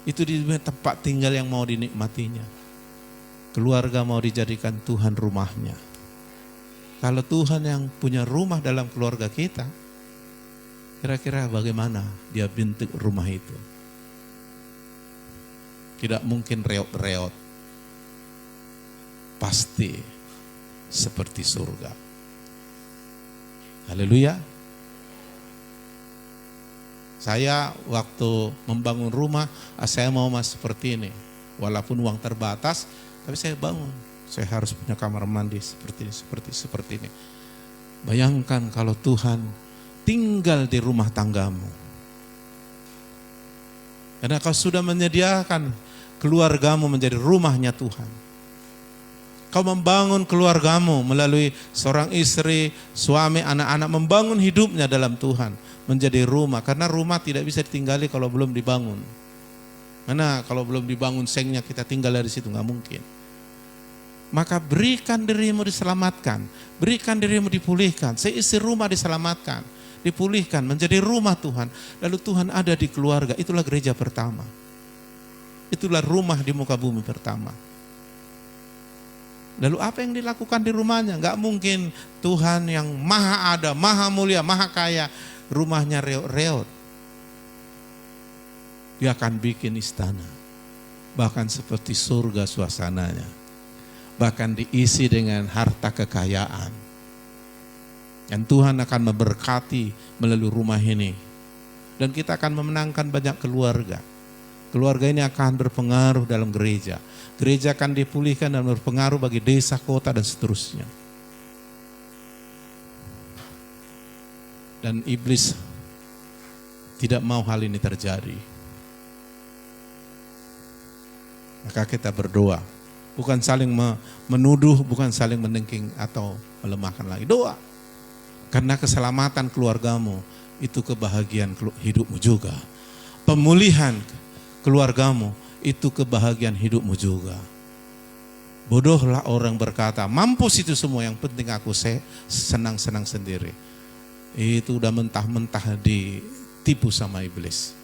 Itu tempat tinggal yang mau dinikmatinya. Keluarga mau dijadikan Tuhan rumahnya. Kalau Tuhan yang punya rumah dalam keluarga kita, kira-kira bagaimana dia bentuk rumah itu? Tidak mungkin reot-reot. Pasti seperti surga. Haleluya. Saya waktu membangun rumah, saya mau mas seperti ini. Walaupun uang terbatas, tapi saya bangun. Saya harus punya kamar mandi seperti ini. Bayangkan kalau Tuhan tinggal di rumah tanggamu. Karena kau sudah menyediakan keluargamu menjadi rumahnya Tuhan. Kau membangun keluargamu melalui seorang istri, suami, anak-anak, membangun hidupnya dalam Tuhan, menjadi rumah. Karena rumah tidak bisa ditinggali kalau belum dibangun. Karena kalau belum dibangun sengnya kita tinggal dari situ, nggak mungkin. Maka berikan dirimu diselamatkan, berikan dirimu dipulihkan, seisi rumah diselamatkan, dipulihkan, menjadi rumah Tuhan. Lalu Tuhan ada di keluarga, itulah gereja pertama. Itulah rumah di muka bumi pertama. Lalu apa yang dilakukan di rumahnya? Nggak mungkin Tuhan yang maha ada, maha mulia, maha kaya, rumahnya reot-reot. Dia akan bikin istana, bahkan seperti surga suasananya. Bahkan diisi dengan harta kekayaan. Dan Tuhan akan memberkati melalui rumah ini. Dan kita akan memenangkan banyak keluarga. Keluarga ini akan berpengaruh dalam gereja. Gereja akan dipulihkan dan berpengaruh bagi desa, kota, dan seterusnya. Dan iblis tidak mau hal ini terjadi. Maka kita berdoa. Bukan saling menuduh, bukan saling menengking atau melemahkan lagi. Doa. Karena keselamatan keluargamu itu kebahagiaan hidupmu juga. Pemulihan keluargamu itu kebahagiaan hidupmu juga. Bodohlah orang berkata, mampus itu semua, yang penting aku senang-senang sendiri. Itu udah mentah-mentah ditipu sama iblis.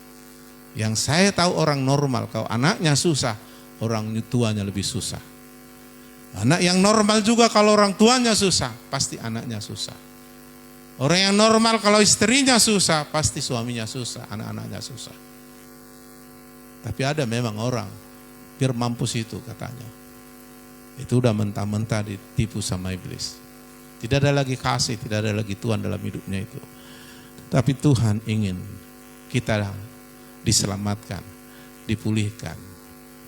Yang saya tahu orang normal, kalau anaknya susah, orang tuanya lebih susah. Anak yang normal juga kalau orang tuanya susah, pasti anaknya susah. Orang yang normal kalau istrinya susah, pasti suaminya susah, anak-anaknya susah. Tapi ada memang orang, biar mampus itu katanya. Itu udah mentah-mentah ditipu sama iblis. Tidak ada lagi kasih, tidak ada lagi Tuhan dalam hidupnya itu. Tapi Tuhan ingin kita diselamatkan, dipulihkan.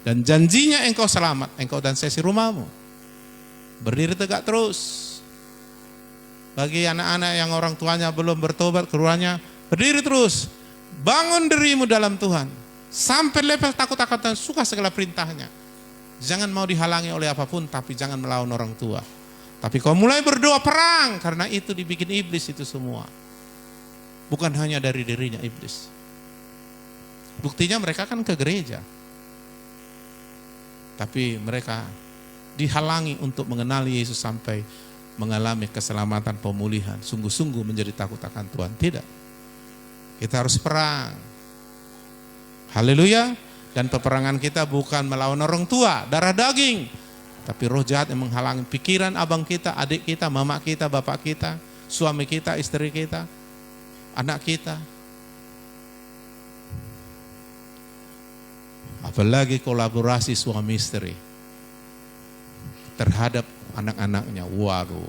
Dan janjinya engkau selamat, engkau dan sesi rumahmu. Berdiri tegak terus. Bagi anak-anak yang orang tuanya belum bertobat, keluarnya berdiri terus. Bangun dirimu dalam Tuhan. Sampai level takut akan Tuhan, suka segala perintahnya. Jangan mau dihalangi oleh apapun, tapi jangan melawan orang tua. Tapi kau mulai berdoa perang, karena itu dibikin iblis itu semua. Bukan hanya dari dirinya iblis. Buktinya mereka kan ke gereja. Tapi mereka dihalangi untuk mengenali Yesus sampai mengalami keselamatan, pemulihan. Sungguh-sungguh menjadi takut akan Tuhan. Tidak. Kita harus perang. Haleluya. Dan peperangan kita bukan melawan orang tua, darah daging. Tapi roh jahat yang menghalangi pikiran abang kita, adik kita, mama kita, bapak kita, suami kita, istri kita, anak kita. Apalagi kolaborasi suami istri terhadap anak-anaknya. Waduh,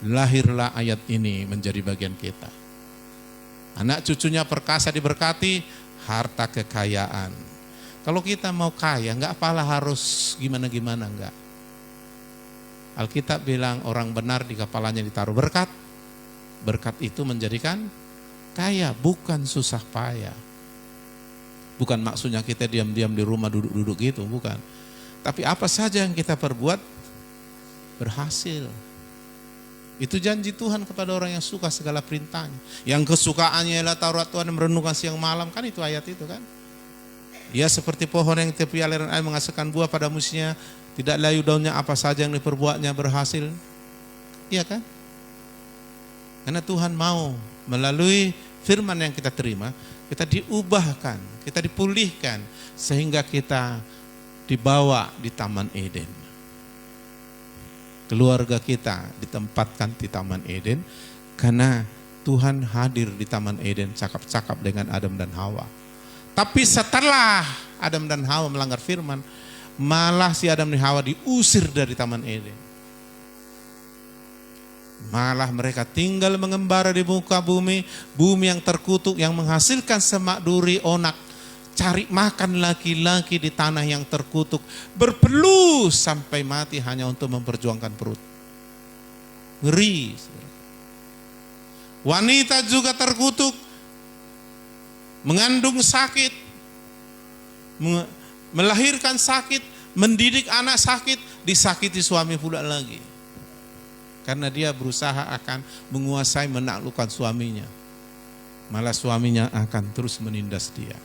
lahirlah ayat ini menjadi bagian kita. Anak cucunya perkasa diberkati, harta kekayaan. Kalau kita mau kaya, enggak apalah harus gimana-gimana, enggak. Alkitab bilang orang benar di kepalanya ditaruh berkat. Berkat itu menjadikan kaya, bukan susah payah. Bukan maksudnya kita diam-diam di rumah duduk-duduk gitu, bukan. Tapi apa saja yang kita perbuat berhasil. Itu janji Tuhan kepada orang yang suka segala perintahnya. Yang kesukaannya ialah Taurat Tuhan yang merenungkan siang malam, kan itu ayat itu kan. Ia seperti pohon yang tepi aliran air menghasilkan buah pada musimnya, tidak layu daunnya, apa saja yang diperbuatnya berhasil. Iya kan? Karena Tuhan mau melalui firman yang kita terima, kita diubahkan, kita dipulihkan, sehingga kita dibawa di Taman Eden. Keluarga kita ditempatkan di Taman Eden, karena Tuhan hadir di Taman Eden, cakap-cakap dengan Adam dan Hawa. Tapi setelah Adam dan Hawa melanggar firman, malah si Adam dan Hawa diusir dari Taman Eden. Malah mereka tinggal mengembara di muka bumi, bumi yang terkutuk, yang menghasilkan semak duri, onak, cari makan laki-laki di tanah yang terkutuk, berpeluh sampai mati hanya untuk memperjuangkan perut. Ngeri. Wanita juga terkutuk, mengandung sakit, melahirkan sakit, mendidik anak sakit, disakiti suami pula lagi. Karena dia berusaha akan menguasai, menaklukkan suaminya. Malah suaminya akan terus menindas dia.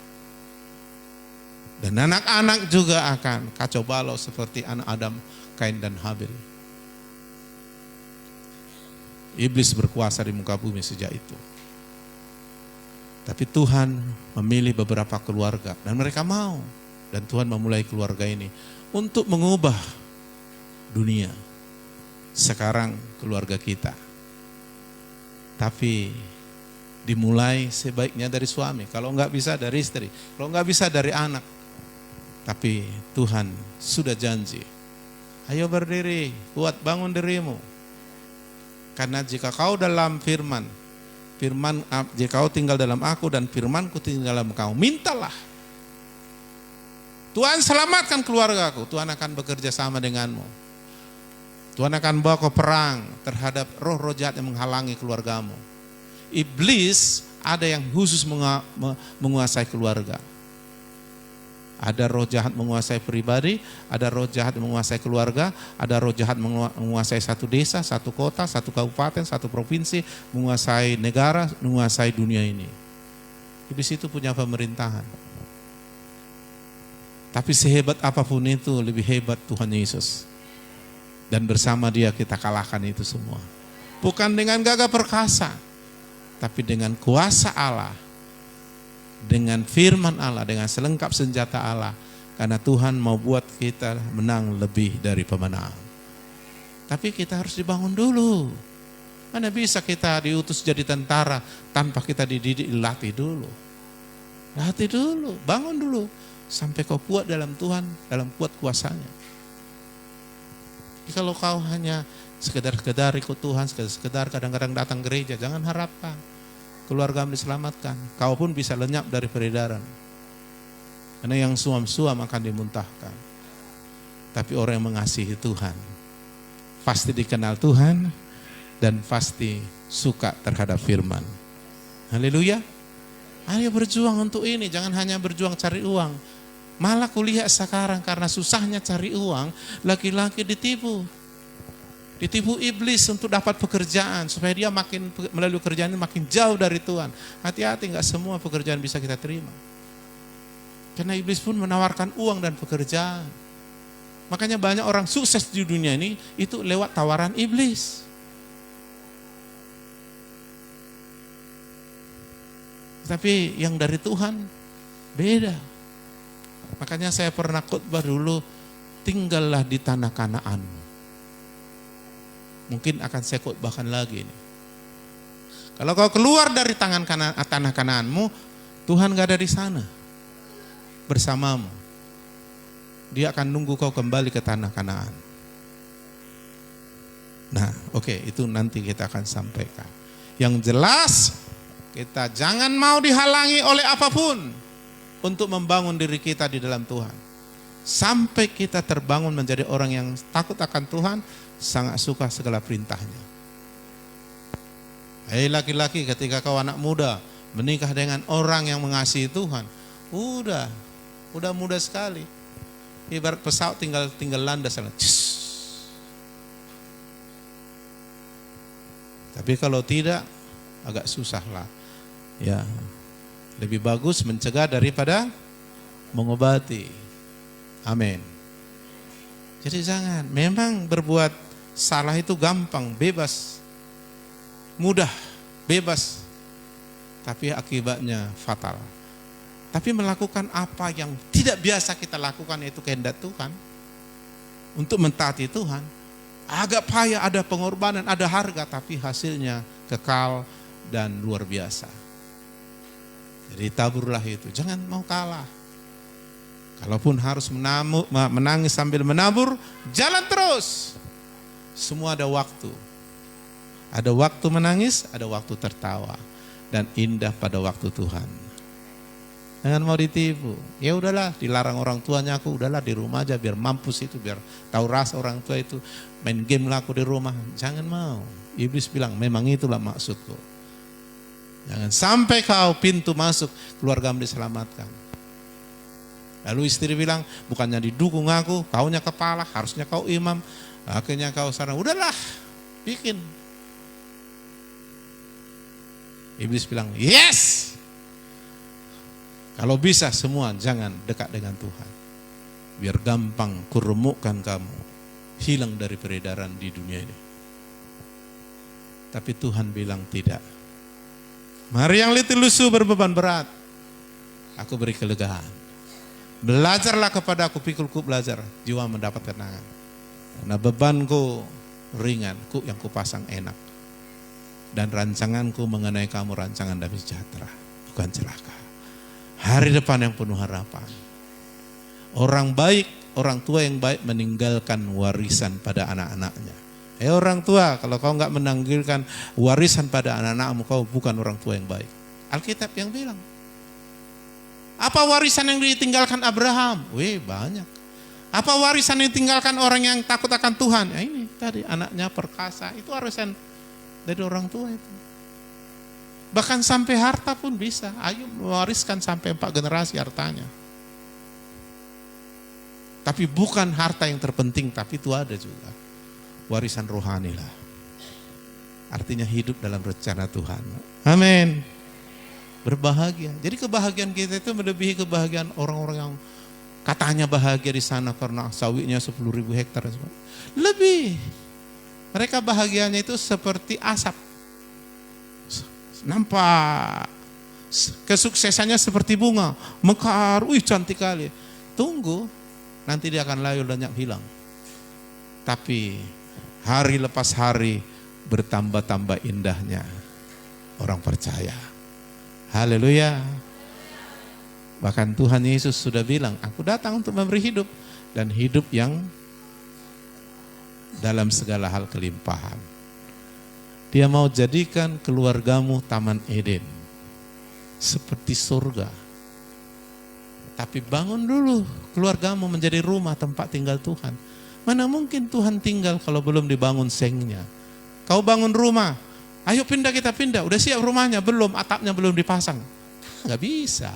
Dan anak-anak juga akan kacau balau seperti anak Adam, Kain dan Habil. Iblis berkuasa di muka bumi sejak itu. Tapi Tuhan memilih beberapa keluarga dan mereka mau. Dan Tuhan memulai keluarga ini untuk mengubah dunia. Sekarang keluarga kita. Tapi dimulai sebaiknya dari suami. Kalau enggak bisa dari istri. Kalau enggak bisa dari anak. Tapi Tuhan sudah janji. Ayo berdiri, kuat bangun dirimu. Karena jika kau dalam firman, jika kau tinggal dalam aku dan firmanku tinggal dalam kau, mintalah. Tuhan selamatkan keluargaku, Tuhan akan bekerja sama denganmu. Tuhan akan bawa kau perang terhadap roh-roh jahat yang menghalangi keluargamu. Iblis ada yang khusus menguasai keluarga. Ada roh jahat menguasai pribadi, ada roh jahat menguasai keluarga, ada roh jahat menguasai satu desa, satu kota, satu kabupaten, satu provinsi, menguasai negara, menguasai dunia ini. Iblis itu punya pemerintahan. Tapi sehebat apapun itu, lebih hebat Tuhan Yesus. Dan bersama Dia kita kalahkan itu semua. Bukan dengan gagah perkasa, tapi dengan kuasa Allah. Dengan firman Allah, dengan selengkap senjata Allah. Karena Tuhan mau buat kita menang lebih dari pemenang. Tapi kita harus dibangun dulu. Mana bisa kita diutus jadi tentara tanpa kita dididik, dilatih dulu. Latih dulu, bangun dulu. Sampai kau kuat dalam Tuhan, dalam kuat kuasanya. Jadi kalau kau hanya sekedar ikut Tuhan, sekedar kadang-kadang datang gereja, jangan harapkan keluarga diselamatkan. Kau pun bisa lenyap dari peredaran. Karena yang suam-suam akan dimuntahkan. Tapi orang yang mengasihi Tuhan, pasti dikenal Tuhan, dan pasti suka terhadap firman. Haleluya. Ayo berjuang untuk ini, jangan hanya berjuang cari uang. Malah kulihat sekarang karena susahnya cari uang, laki-laki ditipu. Ditipu iblis untuk dapat pekerjaan supaya dia makin melalui pekerjaan ini makin jauh dari Tuhan. Hati-hati, enggak semua pekerjaan bisa kita terima. Karena iblis pun menawarkan uang dan pekerjaan. Makanya banyak orang sukses di dunia ini itu lewat tawaran iblis. Tapi yang dari Tuhan beda. Makanya saya pernah khotbah dulu, tinggallah di tanah Kanaan. Mungkin akan saya khotbahkan lagi nih. Kalau kau keluar dari tanah Kanaanmu, Tuhan gak ada di sana bersamamu. Dia akan nunggu kau kembali ke tanah Kanaan. Nah, oke, itu nanti kita akan sampaikan. Yang jelas, kita jangan mau dihalangi oleh apapun untuk membangun diri kita di dalam Tuhan. Sampai kita terbangun menjadi orang yang takut akan Tuhan, sangat suka segala perintahnya. Hei laki-laki, ketika kau anak muda menikah dengan orang yang mengasihi Tuhan, udah mudah sekali. Ibarat pesawat tinggal landas. Tapi kalau tidak, agak susah lah. Ya, lebih bagus mencegah daripada mengobati. Amin. Jadi jangan, memang berbuat salah itu gampang, bebas, mudah, bebas. Tapi akibatnya fatal. Tapi melakukan apa yang tidak biasa kita lakukan, yaitu kehendak Tuhan, untuk mentaati Tuhan, agak payah, ada pengorbanan, ada harga, tapi hasilnya kekal dan luar biasa. Jadi taburlah itu, jangan mau kalah. Kalaupun harus menangis sambil menabur, jalan terus. Semua ada waktu. Ada waktu menangis, ada waktu tertawa. Dan indah pada waktu Tuhan. Jangan mau ditipu. Ya udahlah, dilarang orang tuanya aku, udahlah di rumah aja biar mampus itu, biar tahu rasa orang tua itu. Main game lah aku di rumah. Jangan mau. Iblis bilang, memang itulah maksudku. Jangan sampai kau pintu masuk, keluargamu diselamatkan. Lalu istri bilang, bukannya didukung aku, kaunya kepala, harusnya kau imam. Akhirnya kau saran, udahlah, bikin. Iblis bilang, yes! Kalau bisa semua jangan dekat dengan Tuhan. Biar gampang kuremukkan kamu, hilang dari peredaran di dunia ini. Tapi Tuhan bilang tidak. Mari yang letih lusuh berbeban berat, aku beri kelegaan. Belajarlah kepada aku, pikulku belajar, jiwa mendapat tenangan. Karena bebanku ringan, yang kupasang enak. Dan rancanganku mengenai kamu rancangan damai sejahtera, bukan celaka. Hari depan yang penuh harapan. Orang baik, orang tua yang baik meninggalkan warisan pada anak-anaknya. Orang tua, kalau kau enggak menanggalkan warisan pada anak-anakmu, kau bukan orang tua yang baik. Alkitab yang bilang. Apa warisan yang ditinggalkan Abraham? Banyak. Apa warisan yang ditinggalkan orang yang takut akan Tuhan? Ini tadi anaknya perkasa, itu warisan dari orang tua itu. Bahkan sampai harta pun bisa. Ayub mewariskan sampai 4 generasi hartanya. Tapi bukan harta yang terpenting, tapi itu ada juga. Warisan rohani lah. Artinya hidup dalam rencana Tuhan. Amin. Berbahagia. Jadi kebahagiaan kita itu melebihi kebahagiaan orang-orang yang katanya bahagia di sana karena sawitnya 10.000 hektar. Lebih. Mereka bahagianya itu seperti asap. Nampak. Kesuksesannya seperti bunga. Mekar, cantik kali. Tunggu, nanti dia akan layu lenyap hilang. Tapi hari lepas hari bertambah-tambah indahnya orang percaya. Haleluya. Bahkan Tuhan Yesus sudah bilang, aku datang untuk memberi hidup. Dan hidup yang dalam segala hal kelimpahan. Dia mau jadikan keluargamu taman Eden. Seperti surga. Tapi bangun dulu keluargamu menjadi rumah tempat tinggal Tuhan. Mana mungkin Tuhan tinggal kalau belum dibangun sengnya. Kau bangun rumah, ayo pindah, kita pindah. Udah siap rumahnya? Belum, atapnya belum dipasang. Gak bisa.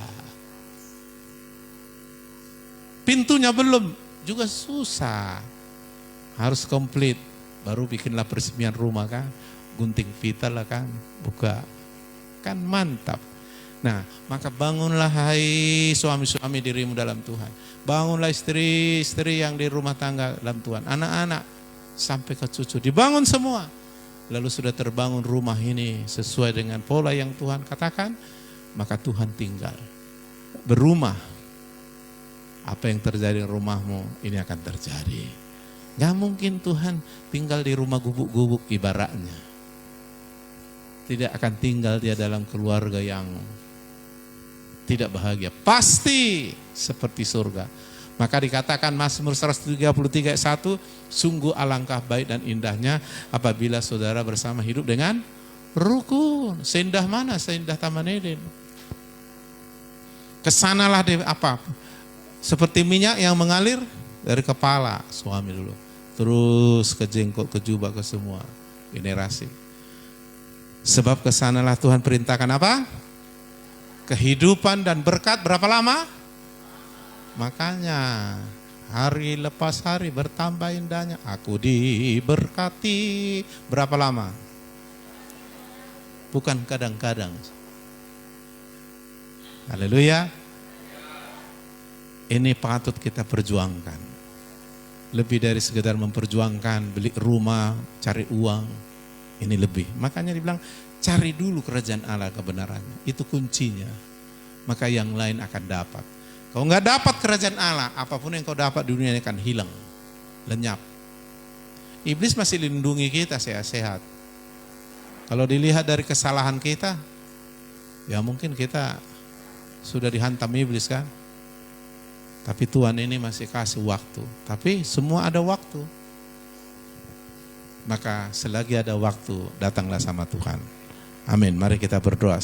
Pintunya belum, juga susah. Harus komplit, baru bikinlah peresmian rumah kan. Gunting pita lah kan, buka. Kan mantap. Nah, maka bangunlah hai suami-suami dirimu dalam Tuhan. Bangunlah istri-istri yang di rumah tangga dalam Tuhan. Anak-anak sampai ke cucu, dibangun semua. Lalu sudah terbangun rumah ini sesuai dengan pola yang Tuhan katakan, maka Tuhan tinggal. Berumah, apa yang terjadi di rumahmu, ini akan terjadi. Gak mungkin Tuhan tinggal di rumah gubuk-gubuk ibaratnya. Tidak akan tinggal dia dalam keluarga yang tidak bahagia. Pasti seperti surga. Maka dikatakan Mazmur 133 ayat 1, sungguh alangkah baik dan indahnya apabila saudara bersama hidup dengan rukun. Seindah mana? Seindah Taman Eden. Kesanalah seperti minyak yang mengalir dari kepala suami dulu. Terus ke jenggot, ke jubah, ke semua generasi. Sebab kesanalah Tuhan perintahkan apa? Kehidupan dan berkat berapa lama? Makanya hari lepas hari bertambah indahnya. Aku diberkati. Berapa lama? Bukan kadang-kadang. Haleluya. Ini patut kita perjuangkan. Lebih dari sekedar memperjuangkan beli rumah, cari uang. Ini lebih. Makanya dibilang cari dulu kerajaan Allah kebenarannya. Itu kuncinya. Maka yang lain akan dapat. Kalau nggak dapat kerajaan Allah, apapun yang kau dapat di dunia ini akan hilang, lenyap. Iblis masih lindungi kita sehat-sehat. Kalau dilihat dari kesalahan kita, ya mungkin kita sudah dihantam iblis kan. Tapi Tuhan ini masih kasih waktu. Tapi semua ada waktu. Maka selagi ada waktu, datanglah sama Tuhan. Amin. Mari kita berdoa.